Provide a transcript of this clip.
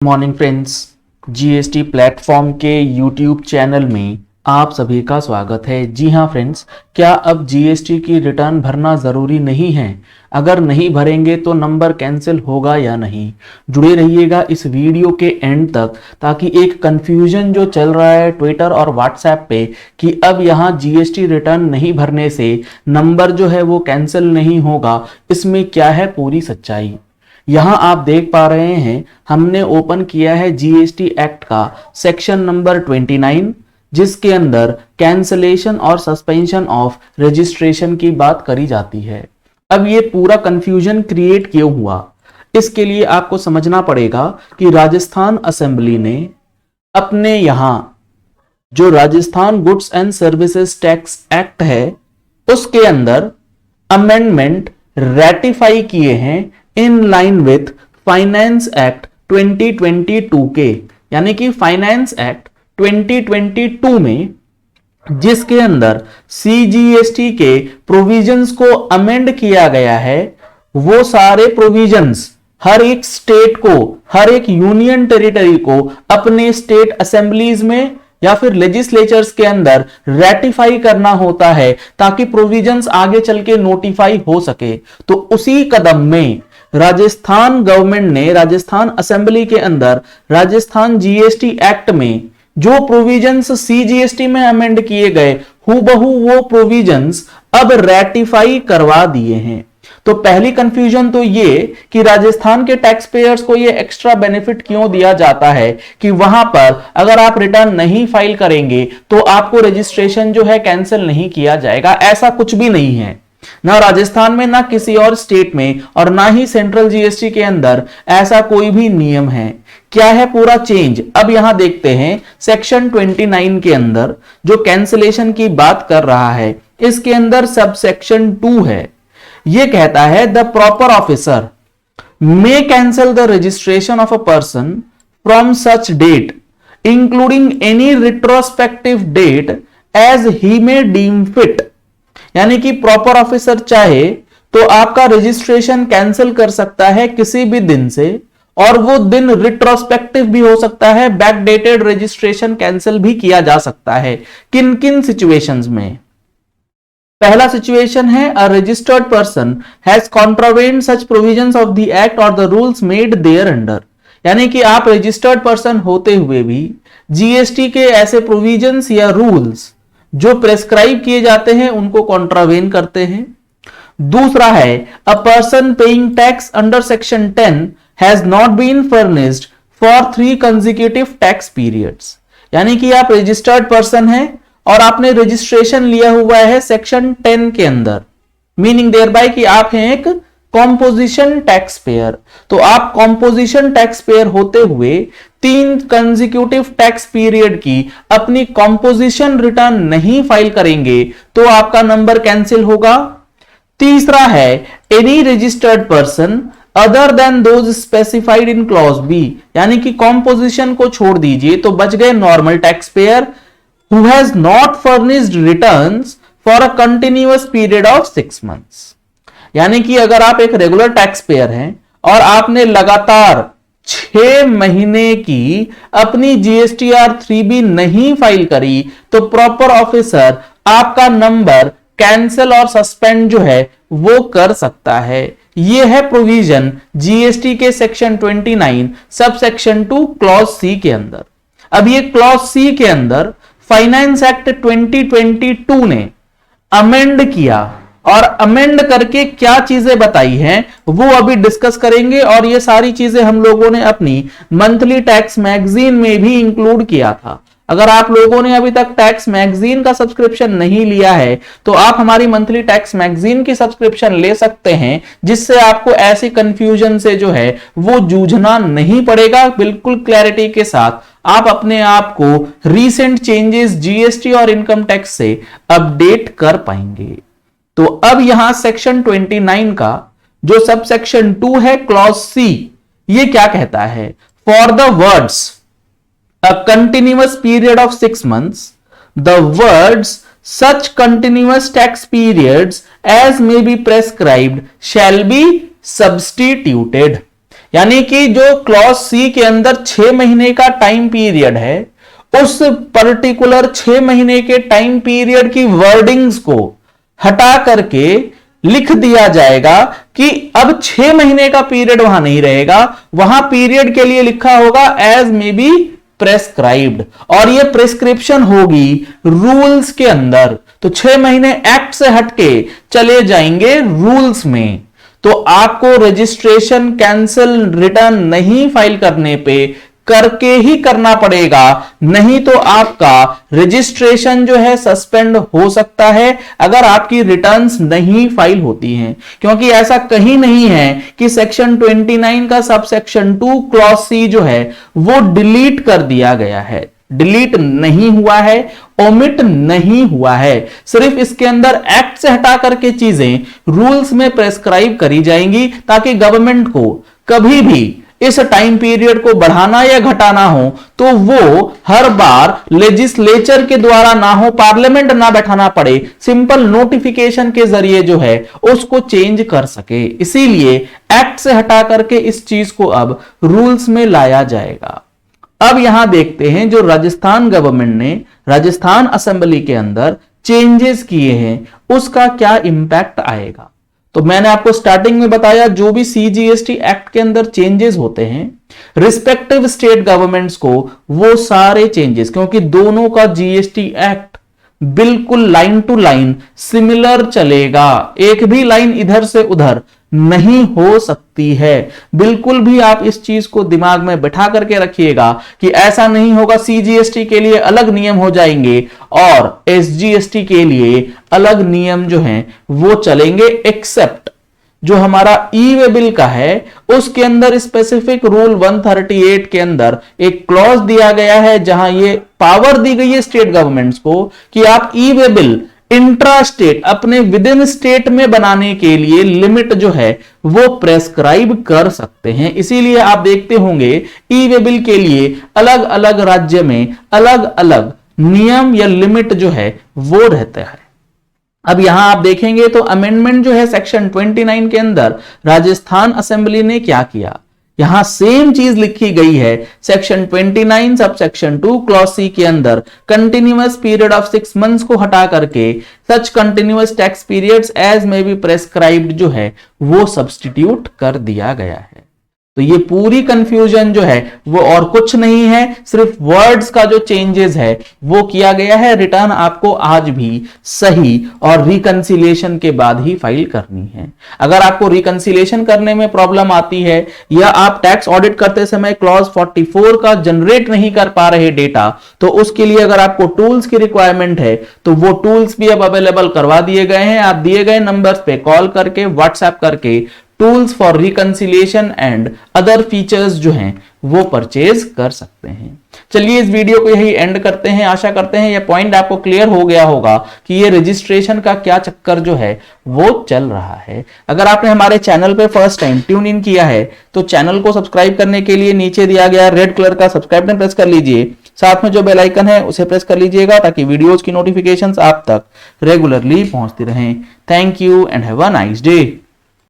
Morning friends, GST platform के YouTube channel में आप सभी का स्वागत है। जी हाँ फ्रेंड्स, क्या अब जीएसटी की रिटर्न भरना ज़रूरी नहीं है? अगर नहीं भरेंगे तो नंबर कैंसिल होगा या नहीं? जुड़े रहिएगा इस वीडियो के एंड तक, ताकि एक कंफ्यूजन जो चल रहा है ट्विटर और व्हाट्सएप पे कि अब यहाँ जीएसटी रिटर्न नहीं भरने से नंबर जो है वो कैंसिल नहीं होगा, इसमें क्या है पूरी सच्चाई। यहां आप देख पा रहे हैं, हमने ओपन किया है जीएसटी एक्ट का सेक्शन नंबर 29, जिसके अंदर कैंसलेशन और सस्पेंशन ऑफ रजिस्ट्रेशन की बात करी जाती है। अब ये पूरा कंफ्यूजन क्रिएट क्यों हुआ, इसके लिए आपको समझना पड़ेगा कि राजस्थान असेंबली ने अपने यहां जो Rajasthan goods and services tax act है उसके अंदर अमेंडमेंट रेटिफाई किए हैं in line with finance act 2022 के, यानी कि फाइनेंस एक्ट 2022 में जिसके अंदर सीजीएसटी के प्रोविजंस को अमेंड किया गया है, वो सारे प्रोविजंस हर एक स्टेट को, हर एक यूनियन टेरिटरी को अपने स्टेट असेंबलीज में या फिर लेजिस्लेचर्स के अंदर रेटिफाई करना होता है, ताकि प्रोविजंस आगे चल के नोटिफाई हो सके। तो उसी कदम में राजस्थान गवर्नमेंट ने राजस्थान असेंबली के अंदर राजस्थान जीएसटी एक्ट में जो प्रोविजंस सीजीएसटी में अमेंड किए गए, हूबहू वो प्रोविजंस अब रेटिफाई करवा दिए हैं। तो पहली कंफ्यूजन तो ये कि राजस्थान के टैक्स पेयर्स को ये एक्स्ट्रा बेनिफिट क्यों दिया जाता है कि वहां पर अगर आप रिटर्न नहीं फाइल करेंगे तो आपको रजिस्ट्रेशन जो है कैंसिल नहीं किया जाएगा। ऐसा कुछ भी नहीं है, ना राजस्थान में, ना किसी और स्टेट में, और ना ही सेंट्रल जीएसटी के अंदर ऐसा कोई भी नियम है। क्या है पूरा चेंज, अब यहां देखते हैं। सेक्शन 29 के अंदर जो कैंसिलेशन की बात कर रहा है, इसके अंदर सब सेक्शन 2 है। यह कहता है the proper officer may cancel the registration of a person from such date including any retrospective date as he may deem fit. यानी कि प्रॉपर ऑफिसर चाहे तो आपका रजिस्ट्रेशन कैंसिल कर सकता है किसी भी दिन से, और वो दिन रिट्रोस्पेक्टिव भी हो सकता है, बैकडेटेड रजिस्ट्रेशन कैंसिल भी किया जा सकता है। किन किन सिचुएशंस में? पहला सिचुएशन है a registered person has contravened such provisions of the act और the rules made there under. यानी कि आप रजिस्टर्ड पर्सन होते हुए भी जीएसटी के ऐसे प्रोविजंस या रूल्स जो प्रेस्क्राइब किए जाते हैं उनको कॉन्ट्रावेन करते हैं। दूसरा है a person paying tax under section 10 has not been furnished for 3 consecutive tax periods. यानी कि आप रजिस्टर्ड पर्सन हैं और आपने रजिस्ट्रेशन लिया हुआ है सेक्शन 10 के अंदर, मीनिंग देयर बाय कि आप हैं एक कॉम्पोजिशन टैक्स पेयर। तो आप कॉम्पोजिशन टैक्स पेयर होते हुए 3 कंसेक्यूटिव टैक्स पीरियड की अपनी कॉम्पोजिशन रिटर्न नहीं फाइल करेंगे तो आपका नंबर कैंसिल होगा। तीसरा है any registered person other than those specified in clause B. यानी कि कॉम्पोजिशन को छोड़ दीजिए तो बच गए normal tax payer who has not furnished returns for a continuous period of 6 months। यानी कि अगर आप एक रेगुलर टैक्स पेयर हैं और आपने लगातार 6 महीने की अपनी जीएसटीआर 3B नहीं फाइल करी तो प्रॉपर ऑफिसर आपका नंबर कैंसिल और सस्पेंड जो है वो कर सकता है। यह है प्रोविजन जीएसटी के section 29 sub section 2 clause C के अंदर। अब ये क्लॉज सी के अंदर फाइनेंस एक्ट 2022 ने अमेंड किया, और अमेंड करके क्या चीजें बताई हैं वो अभी डिस्कस करेंगे, और ये सारी चीजें हम लोगों ने अपनी मंथली टैक्स मैगजीन में भी इंक्लूड किया था। अगर आप लोगों ने अभी तक टैक्स मैगजीन का सब्सक्रिप्शन नहीं लिया है तो आप हमारी मंथली टैक्स मैगजीन की सब्सक्रिप्शन ले सकते हैं, जिससे आपको ऐसी कंफ्यूजन से जो है वो जूझना नहीं पड़ेगा। बिल्कुल क्लैरिटी के साथ आप अपने आप को रीसेंट चेंजेस जीएसटी और इनकम टैक्स से अपडेट कर पाएंगे। तो अब यहां सेक्शन 29 का जो सब सेक्शन 2 है क्लॉज सी, ये क्या कहता है? For the words a continuous period of 6 months, the words such continuous tax periods as may be prescribed shall be substituted। यानी कि जो क्लॉज सी के अंदर 6 महीने का टाइम पीरियड है, उस पर्टिकुलर 6 महीने के टाइम पीरियड की वर्डिंग्स को हटा करके लिख दिया जाएगा कि अब 6 महीने का पीरियड वहां नहीं रहेगा, वहां पीरियड के लिए लिखा होगा एज मे बी प्रेस्क्राइब्ड, और ये प्रिस्क्रिप्शन होगी रूल्स के अंदर। तो 6 महीने एक्ट से हटके चले जाएंगे रूल्स में। तो आपको रजिस्ट्रेशन कैंसिल रिटर्न नहीं फाइल करने पे करके ही करना पड़ेगा, नहीं तो आपका रजिस्ट्रेशन जो है सस्पेंड हो सकता है अगर आपकी रिटर्न्स नहीं फाइल होती हैं। क्योंकि ऐसा कहीं नहीं है कि सेक्शन 29 का सब सेक्शन 2 क्लॉज सी जो है वो डिलीट कर दिया गया है। डिलीट नहीं हुआ है, ओमिट नहीं हुआ है, सिर्फ इसके अंदर एक्ट से हटा करके चीजें रूल्स में प्रेस्क्राइब करी जाएंगी ताकि गवर्नमेंट को कभी भी इस टाइम पीरियड को बढ़ाना या घटाना हो तो वो हर बार लेजिस्लेचर के द्वारा ना हो, पार्लियामेंट ना बैठाना पड़े, सिंपल नोटिफिकेशन के जरिए जो है उसको चेंज कर सके। इसीलिए एक्ट से हटा करके इस चीज को अब रूल्स में लाया जाएगा। अब यहां देखते हैं जो राजस्थान गवर्नमेंट ने राजस्थान असेंबली के अंदर चेंजेस किए हैं उसका क्या इंपैक्ट आएगा। तो मैंने आपको स्टार्टिंग में बताया जो भी सीजीएसटी एक्ट के अंदर चेंजेस होते हैं रिस्पेक्टिव स्टेट गवर्नमेंट्स को वो सारे चेंजेस, क्योंकि दोनों का जीएसटी एक्ट बिल्कुल लाइन टू लाइन सिमिलर चलेगा, एक भी लाइन इधर से उधर नहीं हो सकती है। बिल्कुल भी आप इस चीज को दिमाग में बैठा करके रखिएगा कि ऐसा नहीं होगा सीजीएसटी के लिए अलग नियम हो जाएंगे और एसजीएसटी के लिए अलग नियम जो हैं वो चलेंगे, एक्सेप्ट जो हमारा ई वे बिल का है उसके अंदर स्पेसिफिक रूल 138 के अंदर एक क्लॉज दिया गया है जहां ये पावर दी गई है स्टेट गवर्नमेंट्स को कि आप ई वे बिल इंट्रा स्टेट अपने विद इन स्टेट में बनाने के लिए लिमिट जो है वो प्रेस्क्राइब कर सकते हैं। इसीलिए आप देखते होंगे ई वे बिल के लिए अलग अलग राज्य में अलग अलग नियम या लिमिट जो है वो रहता है। अब यहां आप देखेंगे तो अमेंडमेंट जो है सेक्शन 29 के अंदर राजस्थान असेंबली ने क्या किया, यहां सेम चीज लिखी गई है section 29 sub section 2 clause C के अंदर कंटिन्यूअस पीरियड ऑफ 6 मंथ्स को हटा करके such continuous tax periods as may be prescribed जो है वो सब्स्टिट्यूट कर दिया गया है। तो ये पूरी कंफ्यूजन जो है वो और कुछ नहीं है, सिर्फ वर्ड्स का जो चेंजेस है वो किया गया है। रिटर्न आपको आज भी सही और रिकंसिलिएशन के बाद ही फाइल करनी है। अगर आपको रिकंसिलिएशन करने में प्रॉब्लम आती है या आप टैक्स ऑडिट करते समय क्लॉज 44 का जनरेट नहीं कर पा रहे डेटा, तो उसके लिए अगर आपको टूल्स की रिक्वायरमेंट है तो वो टूल्स भी अब अवेलेबल करवा दिए गए हैं। आप दिए गए नंबर्स पे कॉल करके व्हाट्सएप करके tools for reconciliation and other features जो हैं वो परचेज कर सकते हैं। चलिए इस वीडियो को यही एंड करते हैं। आशा करते हैं ये पॉइंट आपको क्लियर हो गया होगा कि ये रजिस्ट्रेशन का क्या चक्कर जो है वो चल रहा है। अगर आपने हमारे चैनल पे फर्स्ट टाइम ट्यून इन किया है तो चैनल को सब्सक्राइब करने के लिए नीचे दिया गया रेड कलर का सब्सक्राइब बटन प्रेस कर लीजिए, साथ में जो बेल आइकन है उसे प्रेस कर लीजिएगा ताकि वीडियोज की नोटिफिकेशंस आप तक रेगुलरली पहुंचती रहें। Thank you and have a nice day.